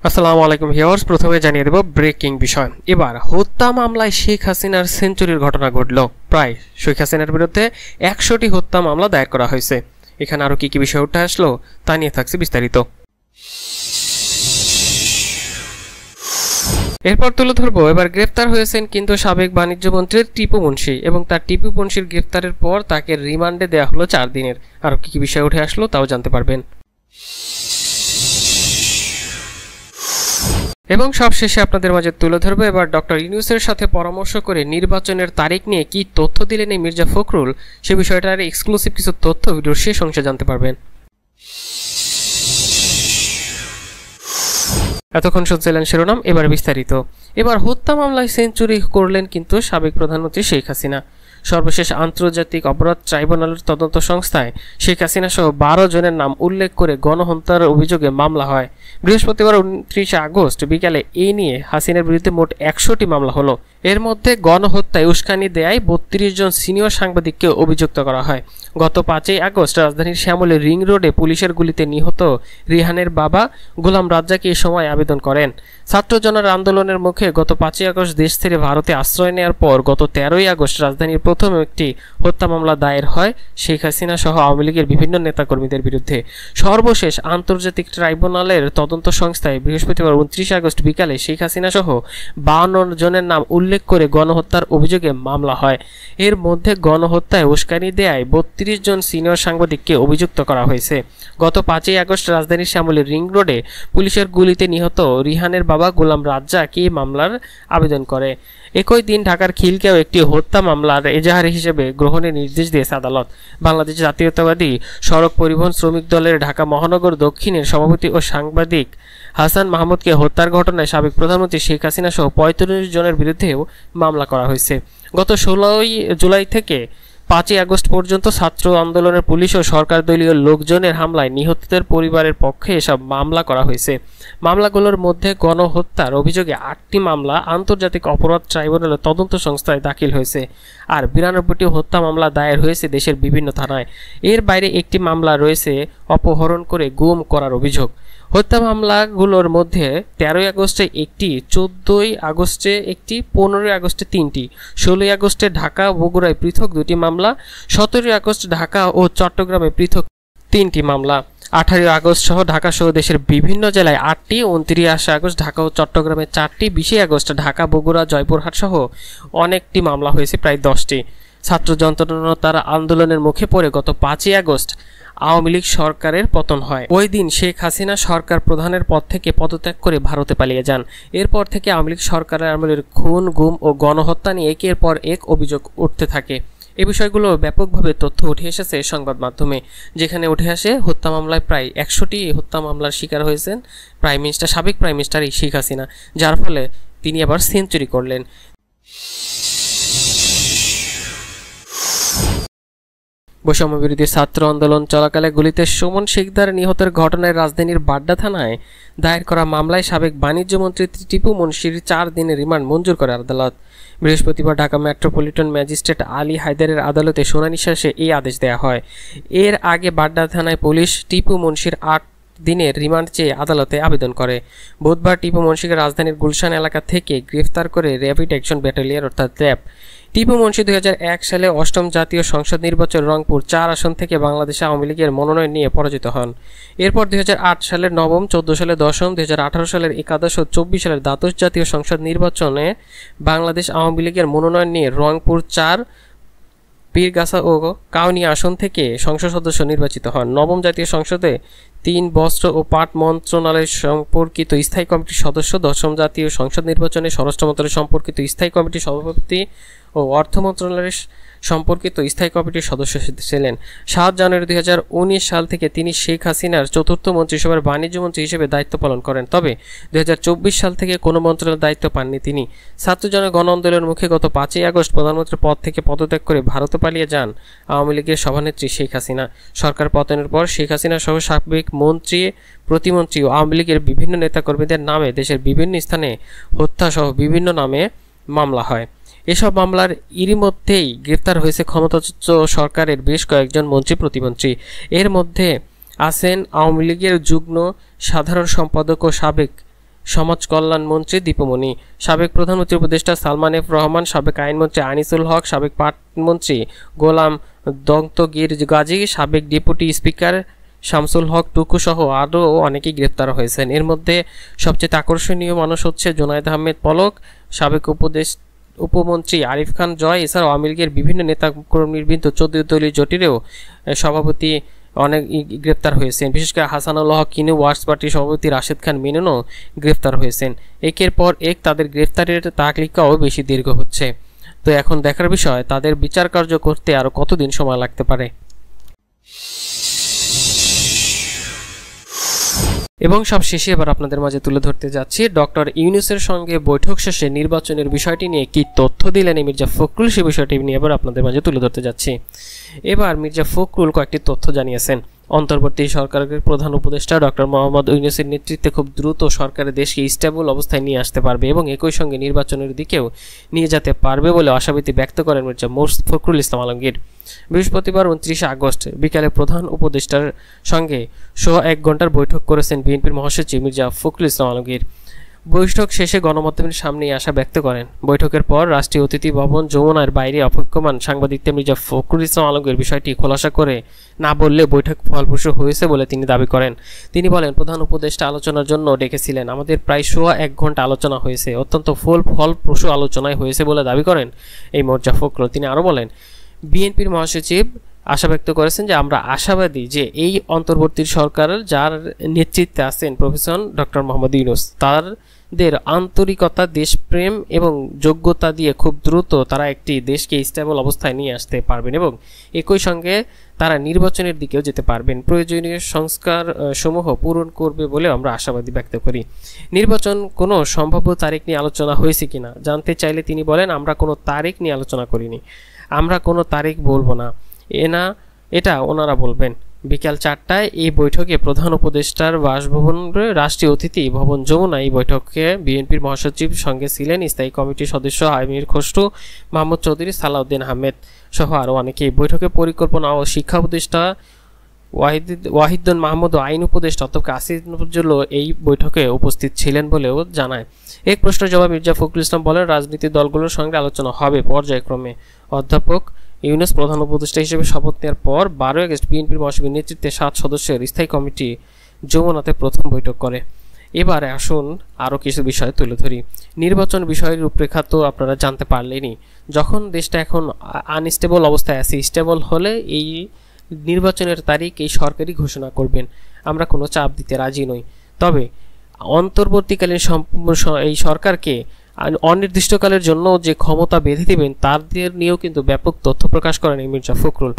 আসসালামু আলাইকুম ভিউয়ার্স, প্রথমে জানিয়ে দেব ব্রেকিং বিষয়। এবার হত্যা মামলায় শেখ হাসিনার সেঞ্চুরির ঘটনা ঘটল। প্রায় শেখ হাসিনার বিরুদ্ধে 100টি হত্যা মামলা দায়ের করা হয়েছে। এখানে আরও কি কি বিষয় উঠে আসলো তা নিয়ে থাকছে বিস্তারিত। এরপর তুলে ধরবো এবার গ্রেফতার হয়েছেন কিন্তু সাবেক বাণিজ্য মন্ত্রী টিপু মুন্সি, এবং তার টিপু মুন্সির গ্রেফতারের পর তাকে রিমান্ডে দেওয়া হলো 4 দিনের। আরও কি কি বিষয় উঠে আসলো তাও জানতে পারবেন। এবং সবশেষে আপনাদের মাঝে তুলে ধরবো এবার ডক্টর ইউনূসের সাথে পরামর্শ করে নির্বাচনের তারিখ নিয়ে কি তথ্য দিলেন এই মির্জা ফখরুল, সে বিষয়টার এক্সক্লুসিভ কিছু তথ্য ভিডিওর শেষ অংশে জানতে পারবেন। এতক্ষণ শুনছিলেন শিরোনাম, এবার বিস্তারিত। এবার হত্যা মামলায় সেঞ্চুরি করলেন কিন্তু সাবেক প্রধানমন্ত্রী শেখ হাসিনা। সর্বশেষ আন্তর্জাতিক অপরাধ ট্রাইব্যুনালের তদন্ত সংস্থায় শেখ হাসিনা সহ 12 জনের নাম উল্লেখ করে গণহত্যার অভিযোগে মামলা হয়। বৃহস্পতিবার 29 আগস্ট বিকালে এই নিয়ে হাসিনার বিরুদ্ধে মোট 100টি মামলা হলো। এর মধ্যে গণহত্যায় উস্কানি দেয়ায় 32 জন সিনিয়র সাংবাদিককে অভিযুক্ত করা হয়। গত 5 আগস্ট রাজধানীর শ্যামলী রিং রোডে পুলিশের গুলিতে নিহত রিহানের বাবা গোলাম রাজ্জাক এই সময় আবেদন করেন। ছাত্র জনতার আন্দোলনের মুখে গত 5 আগস্ট দেশ ছেড়ে ভারতে আশ্রয় নেওয়ার পর গত 13 আগস্ট রাজধানীর প্রথম একটি হত্যা মামলা দায়ের হয় শেখ হাসিনা সহ আওয়ামী লীগের বিভিন্ন নেতাকর্মীদের বিরুদ্ধে। সর্বশেষ আন্তর্জাতিক ট্রাইব্যুনালের তদন্ত সংস্থায় বৃহস্পতিবার 29 আগস্ট বিকালে শেখ হাসিনা সহ 52 জনের নাম উল্লেখ করে গণহত্যার অভিযোগে মামলা হয়। এর মধ্যে গণহত্যায় উস্কানি দেয়ায় 32 জন সিনিয়র সাংবাদিককে অভিযুক্ত করা হয়েছে। গত 5 আগস্ট রাজধানীর শ্যামলী রিং রোডে পুলিশের গুলিতে নিহত রিহানের বাবা গোলাম রাজ্জাক এই মামলার আবেদন করে। একই দিন ঢাকার খিলগাঁও একটি হত্যা মামলার এজাহার হিসেবে গ্রহণের নির্দেশ দিয়েছে আদালত। বাংলাদেশ জাতীয়তাবাদী সড়ক পরিবহন শ্রমিক দলের ঢাকা মহানগর দক্ষিণের সভাপতি ও সাংবাদিক হাসান মাহমুদকে হত্যার ঘটনায় সাবেক প্রধানমন্ত্রী শেখ হাসিনা সহ 45 জনের বিরুদ্ধেও মামলা করা হয়েছে। গত 16 জুলাই থেকে 5 আগস্ট পর্যন্ত ছাত্র আন্দোলনের পুলিশ ও সরকার দলীয় লোকজনের হামলায় নিহতদের পরিবারের পক্ষে এসব মামলা করা হয়েছে। মামলাগুলোর মধ্যে গণহত্যার অভিযোগে 8টি মামলা আন্তর্জাতিক অপরাধ ট্রাইব্যুনালের তদন্ত সংস্থায় দাখিল হয়েছে, আর 92টি হত্যা মামলা দায়ের হয়েছে দেশের বিভিন্ন থানায়। এর বাইরে একটি মামলা রয়েছে অপহরণ করে গুম করার অভিযোগ। হত্যা মামলাগুলোর মধ্যে 13 আগস্টে একটি, 14 আগস্টে একটি, 15 আগস্টে 3টি, 16 আগস্টে ঢাকা বগুড়ায় পৃথক 2টি মামলা, 17 আগস্ট ঢাকা ও চট্টগ্রামে পৃথক 3টি মামলা, 18 আগস্ট সহ ঢাকা সহ দেশের বিভিন্ন জেলায় 8টি, 29 আগস্ট ঢাকা ও চট্টগ্রামে 4টি, 20 আগস্ট ঢাকা বগুড়া জয়পুরহাট সহ অনেকটি মামলা হয়েছে প্রায় 10টি। ছাত্র জনতার আন্দোলনের মুখে পড়ে গত 5 আগস্ট আওয়ামী লীগ সরকারের পতন হয়। ওই দিন শেখ হাসিনা সরকার প্রধানের পদ থেকে পদত্যাগ করে ভারতে পালিয়ে যান। এরপর থেকে আওয়ামী লীগ সরকারের আমলের খুন, গুম ও গণহত্যা নিয়ে একের পর এক অভিযোগ উঠতে থাকে। এই বিষয়গুলো ব্যাপকভাবে তথ্য উঠে এসেছে সংবাদ মাধ্যমে, যেখানে উঠে আসে হত্যা মামলায় প্রায় 100টি হত্যা মামলার শিকার হয়েছেন সাবেক প্রাইম মিনিস্টার শেখ হাসিনা, যার ফলে তিনি আবার সেঞ্চুরি করলেন। বৈষম্য বিরোধী ছাত্র আন্দোলন চলাকালে গুলিতে সুমন শিকদার নিহতের ঘটনায় রাজধানীর বাড্ডা থানায় দায়ের করা মামলায় সাবেক বাণিজ্য মন্ত্রী টিপু মুন্সির 4 দিনের রিমান্ড মঞ্জুর করে আদালত। বৃহস্পতিবার ঢাকা মেট্রোপলিটন ম্যাজিস্ট্রেট আলী হায়দারের আদালতে শুনানি শেষে এই আদেশ দেওয়া হয়। এর আগে বাড্ডা থানায় পুলিশ টিপু মুন্সির 8 দিনের রিমান্ড চেয়ে আদালতে আবেদন করে। বুধবার টিপু মুন্সিকে রাজধানীর গুলশান এলাকা থেকে গ্রেফতার করে র্যাপিড অ্যাকশন ব্যাটালিয়ন অর্থাৎ র্যাব। টিপু মুন্সি 2001 সালে 8ম জাতীয় সংসদ নির্বাচন রংপুর 4 আসন থেকে বাংলাদেশ আওয়ামী লীগের মনোনয়ন নিয়ে পরাজিত হন। এরপর 2008 সালের 9ম, 14 সালে 10ম, 2018 সালের 11 ও 24 সালের দ্বাদশ জাতীয় সংসদ নির্বাচনে বাংলাদেশ আওয়ামী লীগের মনোনয়ন নিয়ে রংপুর 4, পীরগাছা ও কাউনিয়া আসন থেকে সংসদ সদস্য নির্বাচিত হন। 9ম জাতীয় সংসদে 3 বস্ত্র ও পাট মন্ত্রণালয় সম্পর্কিত স্থায়ী কমিটির সদস্য, 10ম জাতীয় সংসদ নির্বাচনে স্বরাষ্ট্র মন্ত্রণালয় সম্পর্কিত স্থায়ী কমিটির সভাপতি ও অর্থ মন্ত্রণালয়ের সম্পর্কিত স্থায়ী কমিটির সদস্য ছিলেন। 7 জানুয়ারি 2019 সাল থেকে তিনি শেখ হাসিনার 4র্থ মন্ত্রিসভার বাণিজ্য মন্ত্রী হিসেবে দায়িত্ব পালন করেন। তবে 2024 সাল থেকে কোনো মন্ত্রণালয়ের দায়িত্ব পাননি তিনি। ছাত্র গণ আন্দোলনের মুখে গত 5 আগস্ট প্রধানমন্ত্রীর পদ থেকে পদত্যাগ করে ভারতে পালিয়ে যান আওয়ামী লীগের সভানেত্রী শেখ হাসিনা। সরকার পতনের পর শেখ হাসিনা সহ সাবেক মন্ত্রী, প্রতিমন্ত্রী ও আওয়ামী লীগের বিভিন্ন নেতাকর্মীদের নামে দেশের বিভিন্ন স্থানে হত্যা সহ বিভিন্ন নামে মামলা হয়। এসব মামলার এরই মধ্যেই গ্রেফতার হয়েছে ক্ষমতাচ্যুত সরকারের বেশ কয়েকজন মন্ত্রী, প্রতিমন্ত্রী। এর মধ্যে আছেন আওয়ামী লীগের যুগ্ম সাধারণ সম্পাদক ও সাবেক সমাজ কল্যাণ মন্ত্রী দীপুমণি, সাবেক প্রধানমন্ত্রী উপদেষ্টা সালমান এফ রহমান, সাবেক আইনমন্ত্রী আনিসুল হক, সাবেক পাটমন্ত্রী গোলাম দন্তগীর গাজী, সাবেক ডেপুটি স্পিকার শামসুল হক টুকু সহ আরও অনেকেই গ্রেপ্তার হয়েছেন। এর মধ্যে সবচেয়ে আকর্ষণীয় মানুষ হচ্ছে জুনায়েদ আহমেদ পলক, সাবেক উপমন্ত্রী আরিফ খান জয়, এছাড়াও আওয়ামী লীগের বিভিন্ন নেতা কর্মীবৃন্দ 14 দলীয় জোটেরও সভাপতি অনেক গ্রেপ্তার হয়েছেন। বিশেষ করে হাসানুল হক কিনু, ওয়ার্কস পার্টির সভাপতি রাশেদ খান মেননও গ্রেপ্তার হয়েছেন। একের পর এক তাদের গ্রেপ্তারের তালিকাও বেশি দীর্ঘ হচ্ছে। তো এখন দেখার বিষয় তাদের বিচার কার্য করতে আরও কতদিন সময় লাগতে পারে। এবং সব শেষে এবার আপনাদের মাঝে তুলে ধরতে যাচ্ছি ডক্টর ইউনূসের সঙ্গে বৈঠক শেষে নির্বাচনের বিষয়টি নিয়ে কি তথ্য দিলেন মির্জা ফখরুল, সে বিষয়টি নিয়ে এবার আপনাদের মাঝে তুলে ধরতে যাচ্ছি। এবার মির্জা ফখরুল কয়েকটি তথ্য জানিয়েছেন। অন্তর্বর্তী সরকারের প্রধান উপদেষ্টা ডক্টর মোহাম্মদ ইউনূসের নেতৃত্বে খুব দ্রুত সরকারের দেশকে স্টেবল অবস্থায় নিয়ে আসতে পারবে এবং একই সঙ্গে নির্বাচনের দিকেও নিয়ে যেতে পারবে বলে আশাবাদী ব্যক্ত করেন মির্জা ফখরুল ইসলাম আলমগীর। বৃহস্পতিবার 29 আগস্ট বিকালে প্রধান উপদেষ্টার সঙ্গে 1 ঘন্টার বৈঠক করেছেন বিএনপির মহাসচিব মির্জা ফখরুল ইসলাম আলমগীর। বৈঠক শেষে গণমাধ্যমের সামনে আশা ব্যক্ত করেন। বৈঠকের পর রাষ্ট্রীয় অতিথি ভবন যমুনার বাইরে অপেক্ষমান সাংবাদিকদের মির্জা ফখরুল ইসলাম আলমগীর বিষয়টি খোলাসা করে না বললে বৈঠক ফলপ্রসূ হয়েছে বলে তিনি দাবি করেন। তিনি বলেন, প্রধান উপদেষ্টা আলোচনার জন্য ডেকেছিলেন, আমাদের প্রায় 1 ঘন্টা আলোচনা হয়েছে, অত্যন্ত ফলপ্রসূ আলোচনায় হয়েছে বলে দাবি করেন এই মির্জা ফখরুল। তিনি আরও বলেন, বিএনপির মহাসচিব আশা ব্যক্ত করেছেন যে আমরা আশাবাদী যে এই অন্তর্বর্তী সরকারের যার নেতৃত্বে আছেন প্রফেসর ডক্টর মোহাম্মদ ইউনূস, তাদের আন্তরিকতা, দেশপ্রেম এবং যোগ্যতা দিয়ে খুব দ্রুত তারা একটি দেশকে স্টেবল অবস্থায় নিয়ে আসতে পারবেন এবং একই সঙ্গে তারা নির্বাচনের দিকেও যেতে পারবেন, প্রয়োজনীয় সংস্কার সমূহ পূরণ করবে বলে আমরা আশাবাদী ব্যক্ত করি। নির্বাচন কোনো সম্ভাব্য তারিখ নিয়ে আলোচনা হয়েছে কিনা জানতে চাইলে তিনি বলেন, আমরা কোনো তারিখ নিয়ে আলোচনা করিনি, আমরা কোনো তারিখ বলবো না, এটা ওনারা বলবেন। বিকাল 4টায় এই বৈঠকে প্রধান উপদেষ্টার বাসভবন রাষ্ট্রীয় অতিথি ভবন যমুনা এই বৈঠকে বিএনপির মহাসচিব সঙ্গে ছিলেন স্থায়ী কমিটির সদস্য আমির খসরু, মোহাম্মদ চৌধুরী, সালাউদ্দিন আহমেদ সহ আরও অনেকেই। বৈঠকে পরিকল্পনা ও শিক্ষা উপদেষ্টা ওয়াহিদুন মাহমুদ ও আইন উপদেষ্টা অধ্যাপক আসিফ নজরুল এই বৈঠকে উপস্থিত ছিলেন বলেও জানায়। এক প্রশ্নের জবাব মির্জা ফখরুল ইসলাম বলেন, রাজনৈতিক দলগুলোর সঙ্গে আলোচনা হবে পর্যায়ক্রমে। অধ্যাপক ইউনূস প্রধান উপদেষ্টা হিসেবে শপথ নেওয়ার পর 12 আগস্ট বিএনপির মহাসচিবের নেতৃত্বে 7 সদস্যের স্থায়ী কমিটি যমুনাতে প্রথম বৈঠক করে। এবারে আসুন আরও কিছু বিষয় তুলে ধরি। নির্বাচন বিষয়ের রূপরেখা তো আপনারা জানতে পারলেনই। যখন দেশটা এখন আনস্টেবল অবস্থায় আছে, স্টেবল হলে এই নির্বাচনের তারিখ এই সরকারই ঘোষণা করবেন, আমরা কোনো চাপ দিতে রাজি নই। তবে অন্তর্বর্তীকালীন এই সরকারকে অনির্দিষ্টকালের জন্য যে ক্ষমতা বেঁধে দেবেন তাদের নিয়েও কিন্তু ব্যাপক তথ্য প্রকাশ করেন মির্জা ফখরুল।